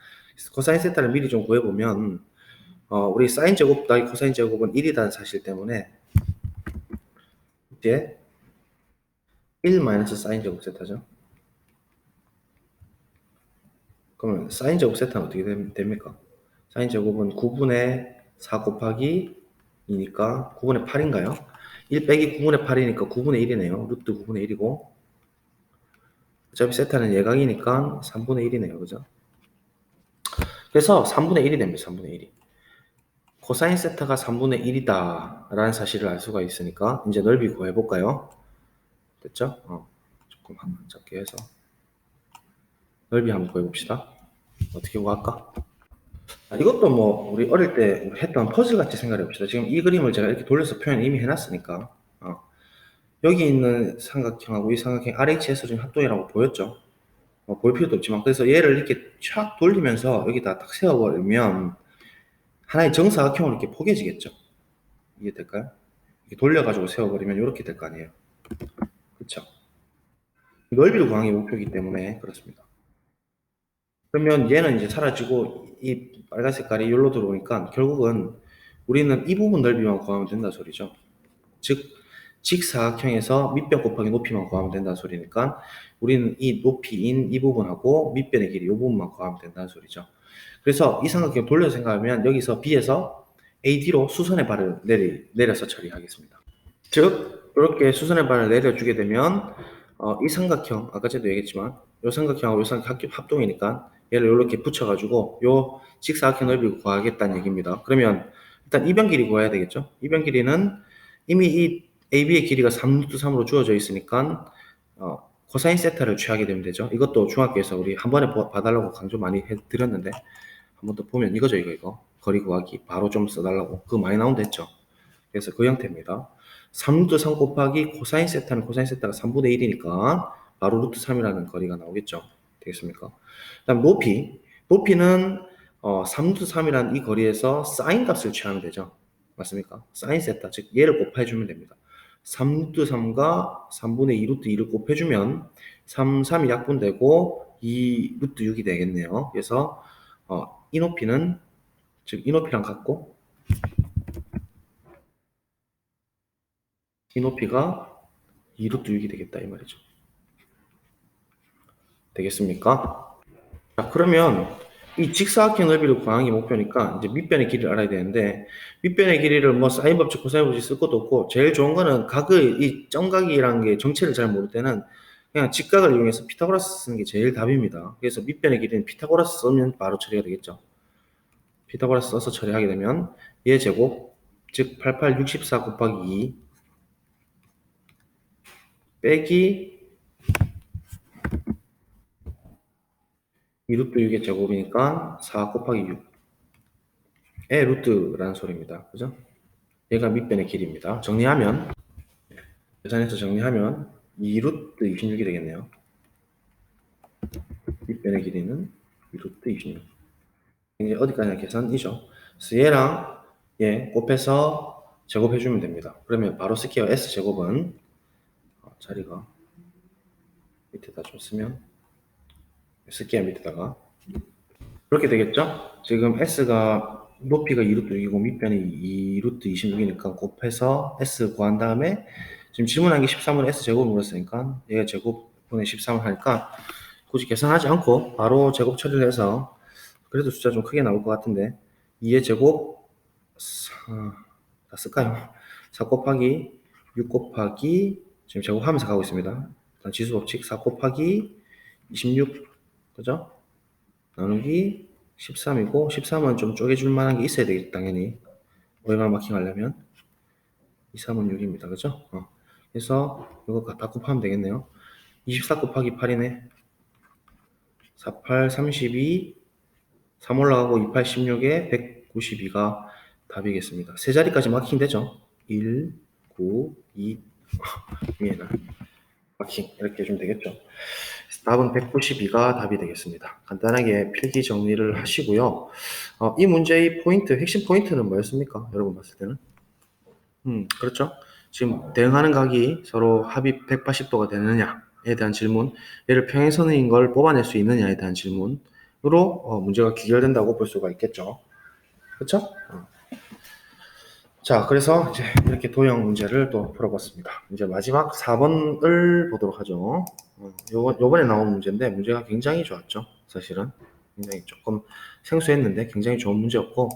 코사인 세타를 미리 좀 구해보면 우리 사인 제곱 더하기 코사인 제곱은 1이라는 사실 때문에 이제 1 마이너스 사인 제곱 세타죠. 그러면 사인 제곱 세타는 어떻게 됩니까? 사인 제곱은 9분의 4 곱하기 2니까 9분의 8인가요? 1 빼기 9분의 8이니까 9분의 1이네요. 루트 9분의 1이고 어차피 세타는 예각이니까 3분의 1이네요. 그죠? 그래서 3분의 1이 됩니다. 3분의 1이. 코사인 세타가 3분의 1이다 라는 사실을 알 수가 있으니까 이제 넓이 구해볼까요? 됐죠? 조금 한번 작게 해서 넓이 한번 구해봅시다. 어떻게 구할까? 이것도 뭐 우리 어릴 때 했던 퍼즐 같이 생각해 봅시다. 지금 이 그림을 제가 이렇게 돌려서 표현 이미 해놨으니까 여기 있는 삼각형하고 이 삼각형 RHS 중 합동이라고 보였죠? 볼 필요도 없지만 그래서 얘를 이렇게 촥 돌리면서 여기다 딱 세워버리면 하나의 정사각형으로 이렇게 포개지겠죠? 이게 될까요? 이렇게 돌려가지고 세워버리면 이렇게 될 거 아니에요? 그렇죠? 넓이를 구하는 게 목표이기 때문에 그렇습니다. 그러면 얘는 이제 사라지고 이 빨간 색깔이 여기로 들어오니까 결국은 우리는 이 부분 넓이만 구하면 된다 소리죠. 즉 직사각형에서 밑변 곱하기 높이만 구하면 된다는 소리니까 우리는 이 높이인 이 부분하고 밑변의 길이 이 부분만 구하면 된다는 소리죠. 그래서 이 삼각형 돌려서 생각하면 여기서 B에서 AD로 수선의 발을 내려서 처리하겠습니다. 즉 이렇게 수선의 발을 내려주게 되면 이 삼각형 아까 전에도 얘기했지만 이 삼각형하고 이 삼각형 합동이니까 얘를 이렇게 붙여가지고 요 직사각형 넓이를 구하겠다는 얘기입니다. 그러면 일단 이변 길이 구해야 되겠죠. 이변 길이는 이미 이 AB의 길이가 3루트 3으로 주어져 있으니까 코사인 세타를 취하게 되면 되죠. 이것도 중학교에서 우리 한 번에 봐달라고 강조 많이 해드렸는데 한 번 더 보면 이거죠. 이거 거리 구하기 바로 좀 써달라고 그거 많이 나온다 했죠. 그래서 그 형태입니다. 3루트 3 곱하기 코사인 세타는 코사인 세타가 3분의 1이니까 바로 루트 3이라는 거리가 나오겠죠. 되겠습니까? 그다음 높이는 3루트 3이라는 이 거리에서 사인 값을 취하면 되죠. 맞습니까? 사인 세타, 즉 얘를 곱해주면 됩니다. 3루트 3과 3분의 2루트 2를 곱해주면 3, 3이 약분되고 2 루트 6이 되겠네요. 그래서 이 높이는 즉 이 높이랑 같고 이 높이가 2 루트 6이 되겠다 이 말이죠. 되겠습니까? 자, 그러면 이 직사각형 넓이를 구하는 게 목표니까 이제 밑변의 길이를 알아야 되는데 밑변의 길이를 뭐 사인 법칙, 코사인 법칙 쓸 것도 없고 제일 좋은 거는 각의 이 점각이라는 게 정체를 잘 모를 때는 그냥 직각을 이용해서 피타고라스 쓰는 게 제일 답입니다. 그래서 밑변의 길이는 피타고라스 쓰면 바로 처리가 되겠죠. 피타고라스 써서 처리하게 되면 얘 제곱 즉 88, 64 곱하기 2 빼기 2루트 6의 제곱이니까 4 곱하기 6의 루트라는 소리입니다. 그죠? 얘가 밑변의 길이입니다. 정리하면 계산해서 정리하면 2루트 26이 되겠네요. 밑변의 길이는 2루트 26. 이제 어디까지나 계산이죠. 그래서 얘랑 얘 곱해서 제곱해주면 됩니다. 그러면 바로 쓸게요. S제곱은 자리가 밑에다 좀 쓰면 쓸게요. 밑에다가 그렇게 되겠죠? 지금 S가 높이가 2루트 6이고 밑변이 2루트 26이니까 곱해서 S 구한 다음에 지금 질문한 게 13을 S제곱을 물었으니까 얘가 제곱분의 13을 하니까 굳이 계산하지 않고 바로 제곱 처리를 해서 그래도 숫자 좀 크게 나올 것 같은데 2의 제곱 다 쓸까요? 4 곱하기 6 곱하기 지금 제곱하면서 가고 있습니다. 일단 지수법칙 4 곱하기 26 그죠? 나누기 13이고 13은 좀 쪼개줄 만한 게 있어야 되겠지 당연히 오해만 마킹하려면 2, 3은 6입니다. 그죠? 그래서 이거 다 곱하면 되겠네요. 24 곱하기 8이네. 4, 8, 32 3 올라가고 2, 8, 16에 192가 답이겠습니다. 세 자리까지 마킹 되죠? 1, 9, 2 위에는 마킹 이렇게 해주면 되겠죠? 답은 192가 답이 되겠습니다. 간단하게 필기 정리를 하시고요. 이 문제의 포인트, 핵심 포인트는 뭐였습니까? 여러분 봤을 때는? 그렇죠. 지금 대응하는 각이 서로 합이 180도가 되느냐에 대한 질문, 얘를 평행선인 걸 뽑아낼 수 있느냐에 대한 질문으로 문제가 귀결된다고 볼 수가 있겠죠. 그렇죠? 자, 그래서 이제 이렇게 도형 문제를 또 풀어봤습니다. 이제 마지막 4번을 보도록 하죠. 요번에 나온 문제인데 문제가 굉장히 좋았죠. 사실은 굉장히 조금 생소했는데 굉장히 좋은 문제였고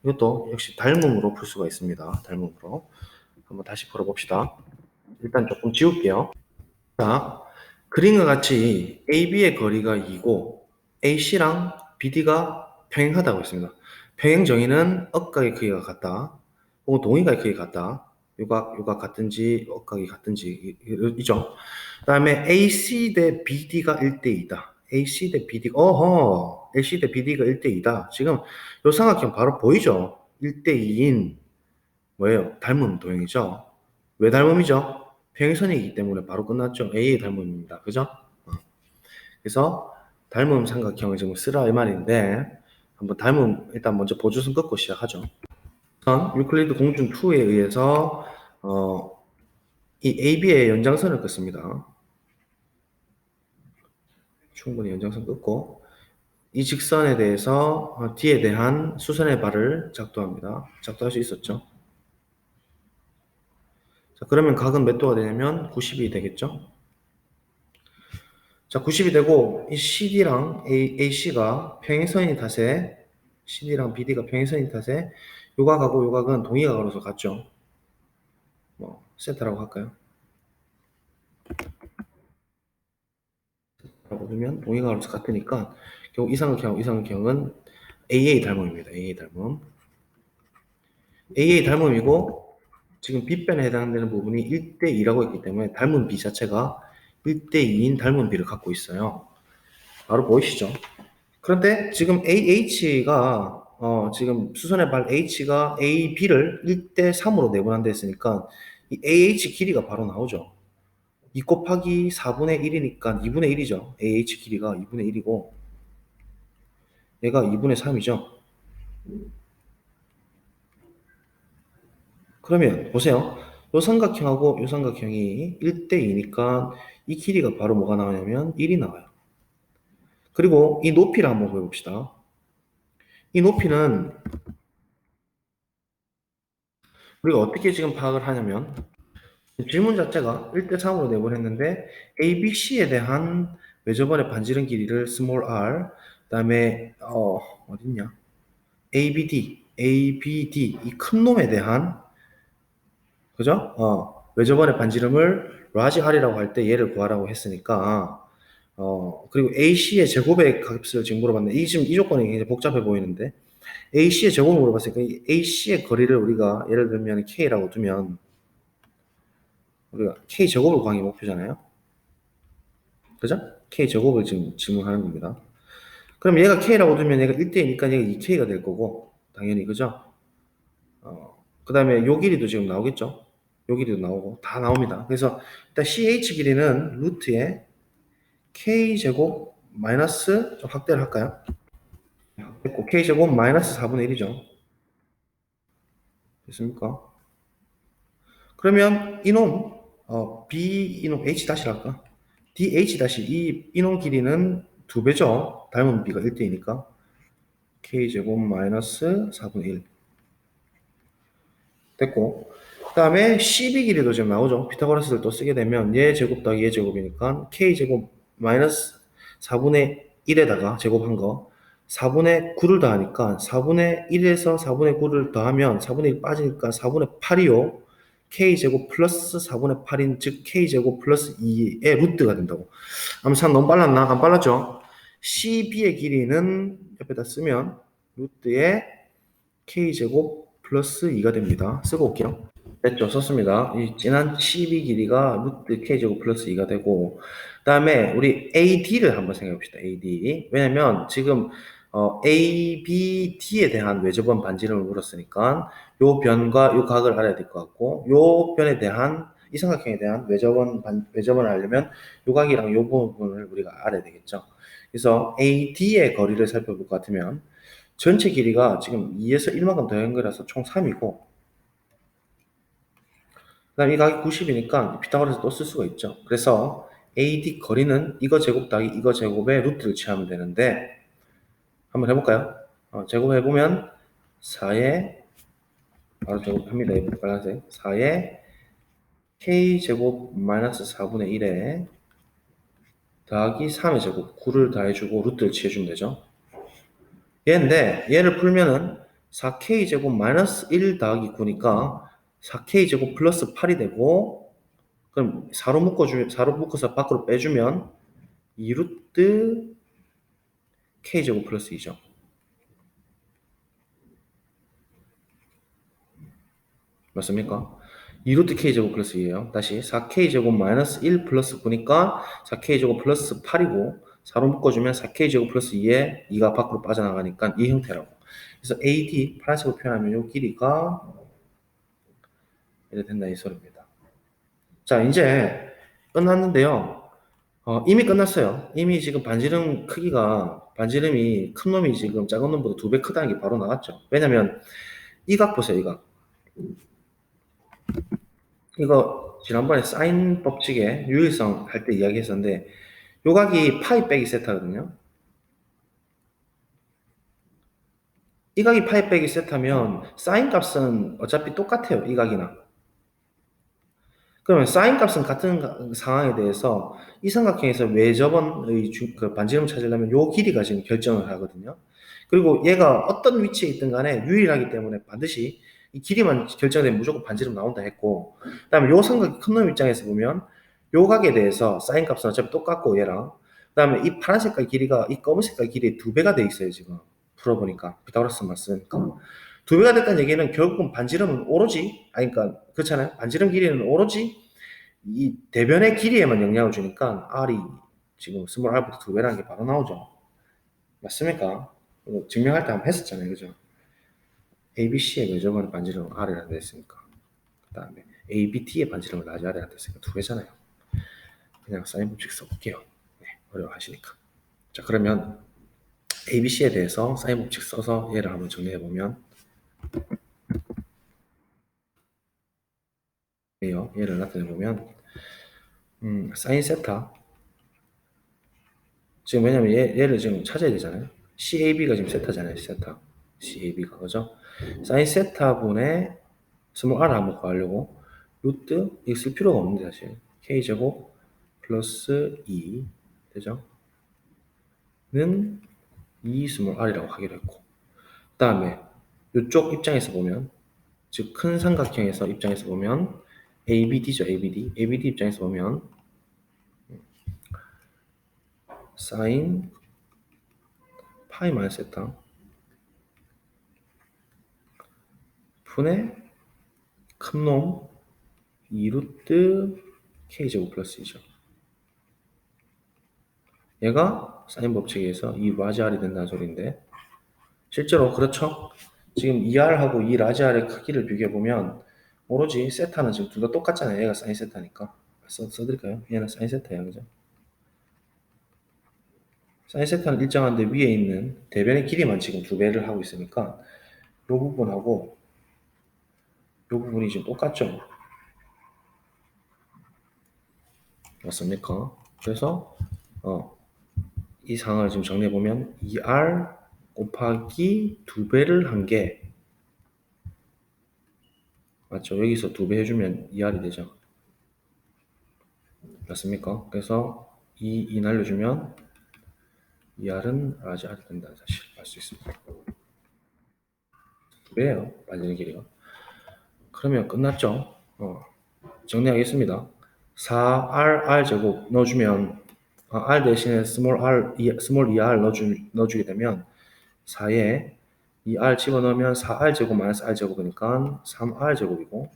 이것도 역시 닮음으로 풀 수가 있습니다. 닮음으로 한번 다시 풀어봅시다. 일단 조금 지울게요. 자, 그림과 같이 AB의 거리가 2고 AC랑 BD가 평행하다고 했습니다. 평행 정의는 억각의 크기가 같다. 혹은 동의각의 크기가 같다. 요각 같든지 억각이 같든지 이죠. 그 다음에 AC 대 BD가 1대2다. AC 대 BD가 AC 대 BD가 1대2다. 지금 요 삼각형 바로 보이죠? 1대2인 뭐예요? 닮음 도형이죠. 왜 닮음이죠? 평행선이기 때문에 바로 끝났죠. A의 닮음입니다. 그죠? 그래서 닮음 삼각형을 지금 쓰라 이 말인데 한번 닮음 일단 먼저 보조선 긋고 시작하죠. 우선 유클리드 공준 2에 의해서 이 AB의 연장선을 긋습니다. 충분히 연장선 긋고 이 직선에 대해서 D에 대한 수선의 발을 작도합니다. 작도할 수 있었죠. 자, 그러면 각은 몇 도가 되냐면 90이 되겠죠. 자, 90이 되고 이 CD랑 AC가 평행선인 탓에 CD랑 BD가 평행선인 탓에 요각하고 요각은 동의각으로서 같죠. 뭐 세타라고 할까요? 라고 두면 동의각으로서 같으니까 결국 이삼각형, 이삼각형은 AA 닮음입니다. AA 닮음. AA 닮음이고 지금 빗변에 해당되는 부분이 1대2라고 했기 때문에 닮은 B 자체가 1대2인 닮은 B를 갖고 있어요. 바로 보이시죠? 그런데 지금 AH가 지금 수선의 발 H가 AB를 1대3으로 내분한다 했으니까 이 AH 길이가 바로 나오죠. 2 곱하기 4분의 1이니까 2분의 1이죠. AH 길이가 2분의 1이고 얘가 2분의 3이죠. 그러면 보세요. 요 삼각형하고 요 삼각형이 1대2니까 이 길이가 바로 뭐가 나오냐면 1이 나와요. 그리고 이 높이를 한번 구해봅시다. 이 높이는 우리가 어떻게 지금 파악을 하냐면 질문 자체가 1대3으로 내보냈는데 ABC에 대한 외접원의 반지름 길이를 small r 그다음에 어딨냐 ABD 이 큰 놈에 대한 그죠? 외접원의 반지름을 large r이라고 할 때 얘를 구하라고 했으니까 그리고 AC의 제곱의 값을 지금 물어봤는데 지금 이 조건이 굉장히 복잡해 보이는데 AC의 제곱을 물어봤으니까 이 AC의 거리를 우리가 예를 들면 K라고 두면 우리가 K 제곱을 구하는 게 목표잖아요. 그죠? K 제곱을 지금 질문하는 겁니다. 그럼 얘가 K라고 두면 얘가 1대2니까 얘가 2K가 될 거고 당연히 그죠? 그 다음에 요 길이도 지금 나오겠죠? 요 길이도 나오고 다 나옵니다. 그래서 일단 CH 길이는 루트에 K제곱 마이너스 좀 확대를 할까요? 됐고 K제곱 마이너스 4분의 1이죠. 됐습니까? 그러면 이놈 B 이놈 H 다시 할까? DH 다시 이 이놈 길이는 2배죠. 닮은 B가 1대이니까 K제곱 마이너스 4분의 1 됐고 그 다음에 CB 길이도 지금 나오죠. 피타고라스를 또 쓰게 되면 얘 제곱 더하기 얘 제곱이니까 K제곱 마이너스 4분의 1에다가 제곱한 거 4분의 9를 더하니까 4분의 1에서 4분의 9를 더하면 4분의 1 빠지니까 4분의 8이요. K제곱 플러스 4분의 8인 즉 K제곱 플러스 2의 루트가 된다고. 암산 너무 빨랐나? 안 빨랐죠? CB의 길이는 옆에다 쓰면 루트의 K제곱 플러스 2가 됩니다. 쓰고 올게요. 됐죠? 썼습니다. 이 진한 CB 길이가 루트 K제곱 플러스 2가 되고 그 다음에 우리 AD를 한번 생각해 봅시다. AD. 왜냐면 지금 ABD에 대한 외접원 반지름을 물었으니까 요 변과 요 각을 알아야 될 것 같고 요 변에 대한 이 삼각형에 대한 외접원을 알려면 요 각이랑 요 부분을 우리가 알아야 되겠죠. 그래서 AD의 거리를 살펴볼 것 같으면 전체 길이가 지금 2에서 1만큼 더한 거라서 총 3이고 그 다음에 이 각이 90이니까 피타고라스 또 쓸 수가 있죠. 그래서 AD 거리는 이거 제곱 더하기 이거 제곱의 루트를 취하면 되는데 한번 해볼까요? 제곱해보면 4의 바로 제곱합니다. 빨간색 4의 K제곱 마이너스 4분의 1에 더하기 3의 제곱 9를 더해주고 루트를 취해주면 되죠. 얘인데 얘를 풀면은 4K제곱 마이너스 1 더하기 9니까 4K제곱 플러스 8이 되고 그럼 4로 묶어서 밖으로 빼주면 2루트 K제곱 플러스 2죠. 맞습니까? 2루트 K제곱 플러스 2예요. 다시 4K제곱 마이너스 1 플러스 9니까 4K제곱 플러스 8이고 4로 묶어주면 4K제곱 플러스 2에 2가 밖으로 빠져나가니까 이 형태라고. 그래서 AD 파란색으로 표현하면 이 길이가 이렇게 된다 이 소리입니다. 자 이제 끝났는데요. 이미 끝났어요. 이미 지금 반지름이 큰 놈이 지금 작은 놈보다 2배 크다는 게 바로 나왔죠. 왜냐면 이 각 보세요, 이 각. 이거 지난번에 사인 법칙의 유일성 할 때 이야기했었는데 요 각이 파이 빼기 세타거든요. 이 각이 파이 빼기 세타면 사인 값은 어차피 똑같아요. 이 각이나. 그러면 사인 값은 같은 상황에 대해서 이 삼각형에서 외접원의 그 반지름 찾으려면 요 길이가 지금 결정을 하거든요. 그리고 얘가 어떤 위치에 있든 간에 유일하기 때문에 반드시 이 길이만 결정되면 무조건 반지름 나온다 했고 그 다음에 요 삼각이 큰 놈 입장에서 보면 요 각에 대해서 사인 값은 어차피 똑같고 얘랑 그다음에 이 파란 색깔 길이가 이 검은 색깔 길이의 2배가 돼 있어요, 지금. 풀어보니까. 피타고라스 맞으니까. 2배가 됐다는 얘기는 결국은 반지름은 오로지, 아니, 그러니까, 그렇잖아요. 반지름 길이는 오로지 이 대변의 길이에만 영향을 주니까 R이 지금 스몰 R보다 2배라는 게 바로 나오죠. 맞습니까? 이거 증명할 때 한번 했었잖아요, 그죠? ABC의 외접은 반지름 R이라고 됐으니까. 그 다음에 ABT의 반지름은 라지 R이라고 됐으니까 2배잖아요. 그냥 사인 법칙 써볼게요. 네, 어려워하시니까. 자, 그러면 ABC에 대해서 사인 법칙 써서 얘를 한번 정리해보면 얘를 나타내보면 사인 세타 지금 왜냐면 얘를 지금 찾아야 되잖아요. CAB가 지금 세타잖아요. 세타 CAB가 그죠? 사인 세타분의 스몰 r 한번 구하려고 루트 이거 쓸 필요가 없는데 사실 k제곱 플러스 2 되죠? 는 2 스몰 r이라고 하기로 했고 그 다음에 이쪽 입장에서 보면 즉 큰 삼각형에서 입장에서 보면 ABD죠. ABD 입장에서 보면 사인 파이 마이너스 세타 분의 큰놈 2루트 k제곱 플러스 2죠. 얘가 사인 법칙에 의해서 이 라지 r이 된다는 소리인데 실제로 그렇죠. 지금 2r하고 이 라지 r의 크기를 비교해보면 오로지 세타는 지금 둘 다 똑같잖아요. 얘가 사인 세타니까. 써드릴까요? 얘는 사인 세타예요. 그죠? 사인 세타는 일정한데 위에 있는 대변의 길이만 지금 2배를 하고 있으니까 이 부분하고 이 부분이 지금 똑같죠? 맞습니까? 그래서 이 상황을 지금 정리해보면 2r 곱하기 2배를 한 게 맞죠? 여기서 2배 해주면 2r이 되죠. 맞습니까? 그래서 2 날려주면 2r은 라지 r이 된다 사실 알 수 있습니다. 2배예요. 반지름 길이가. 그러면 끝났죠? 정리하겠습니다. 4r 제곱 넣어주면 r 대신에 스몰 2r 넣어주게 되면 4에 2r 집어넣으면 4r 제곱 마이너스 r 제곱이니까 3r 제곱이고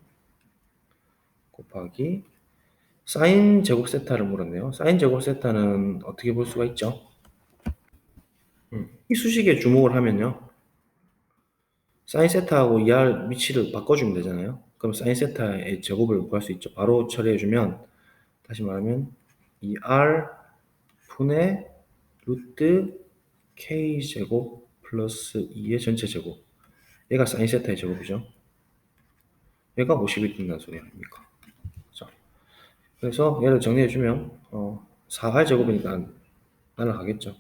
곱하기 사인 제곱 세타를 물었네요. 사인 제곱 세타는 어떻게 볼 수가 있죠? 이 수식에 주목을 하면요. 사인 세타하고 2r 위치를 바꿔주면 되잖아요. 그럼 사인 세타의 제곱을 구할 수 있죠. 바로 처리해주면 다시 말하면 2r 분의 루트 k제곱 플러스 2의 전체 제곱 얘가 사인 세타의 제곱이죠. 얘가 50이 된다는 소리 아닙니까? 자, 그래서 얘를 정리해주면 4r 제곱이니까 날아가겠죠.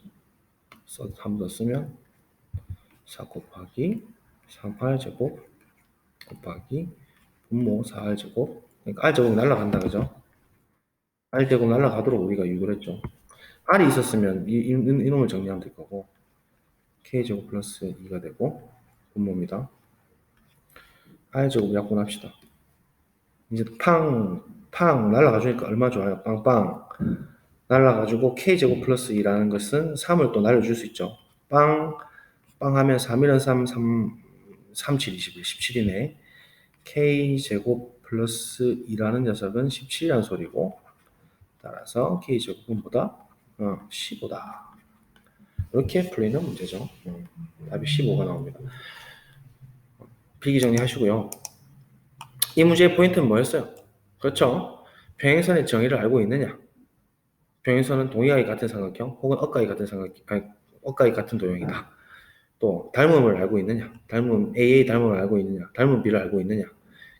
한 번 더 쓰면 4 곱하기 3r 제곱 곱하기 분모 4r 제곱 그러니까 r 제곱이 날아간다 그죠? r 제곱 날아가도록 우리가 유도를 했죠. r이 있었으면 이놈을 정리하면 될 거고 k제곱 플러스 2가 되고 분모입니다. r제곱 약분합시다. 이제 팡 날아가주니까 얼마 좋아요. 빵빵 날아가지고 k제곱 플러스 2라는 것은 3을 또 날려줄 수 있죠. 빵 하면 3일은 3, 7, 21, 17이네. k제곱 플러스 2라는 녀석은 17이라는 소리고 따라서 k제곱은 보다 15다. 이렇게 풀리는 문제죠. 답이 15가 나옵니다. 필기 정리하시고요. 이 문제의 포인트는 뭐였어요? 그렇죠. 평행선의 정의를 알고 있느냐? 평행선은 동의각이 같은 삼각형 혹은 억각이 같은 억각이 같은 도형이다. 또 닮음을 알고 있느냐? 닮음 AA 닮음을 알고 있느냐? 닮음 B를 알고 있느냐?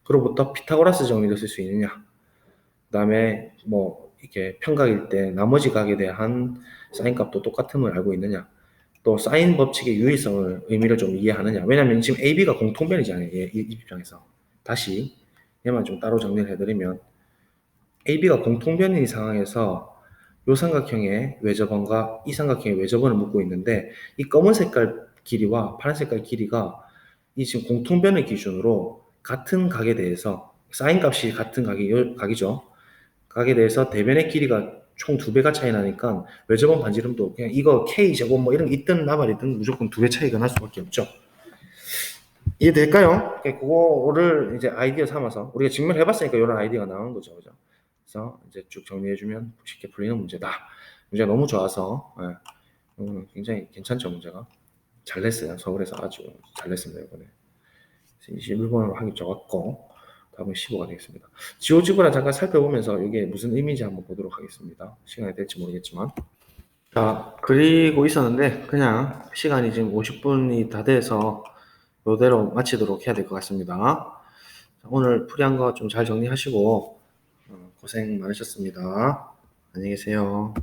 그로부터 피타고라스 정의를 쓸 수 있느냐? 그다음에 뭐 이렇게 평각일 때 나머지 각에 대한 사인 값도 똑같음을 알고 있느냐? 또 사인 법칙의 유일성을 의미를 좀 이해하느냐? 왜냐하면 지금 AB가 공통변이잖아요. 이 입장에서 다시 얘만 좀 따로 정리를 해드리면 AB가 공통변인 상황에서 이 삼각형의 외접원과 이 삼각형의 외접원을 묻고 있는데 이 검은 색깔 길이와 파란 색깔 길이가 이 지금 공통변을 기준으로 같은 각에 대해서 사인 값이 같은 각이죠. 각에 대해서 대변의 길이가 총 2배가 차이 나니까 외접원 반지름도 그냥 이거 K제곱 뭐 이런 게 있든 나발이든 무조건 2배 차이가 날 수밖에 없죠. 이해될까요? 그거를 이제 아이디어 삼아서 우리가 직면해봤으니까 이런 아이디어가 나오는 거죠. 그죠? 그래서 이제 쭉 정리해주면 쉽게 풀리는 문제다. 문제가 너무 좋아서 굉장히 괜찮죠. 문제가 잘 냈어요. 서울에서 아주 잘 냈습니다. 이번에 21번으로 하기 좋았고 답은 15가 되겠습니다. 지오지브라 잠깐 살펴보면서 이게 무슨 의미인지 한번 보도록 하겠습니다. 시간이 될지 모르겠지만 자 그리고 있었는데 그냥 시간이 지금 50분이 다 돼서 이대로 마치도록 해야 될 것 같습니다. 오늘 풀이한 거 좀 잘 정리하시고 고생 많으셨습니다. 안녕히 계세요.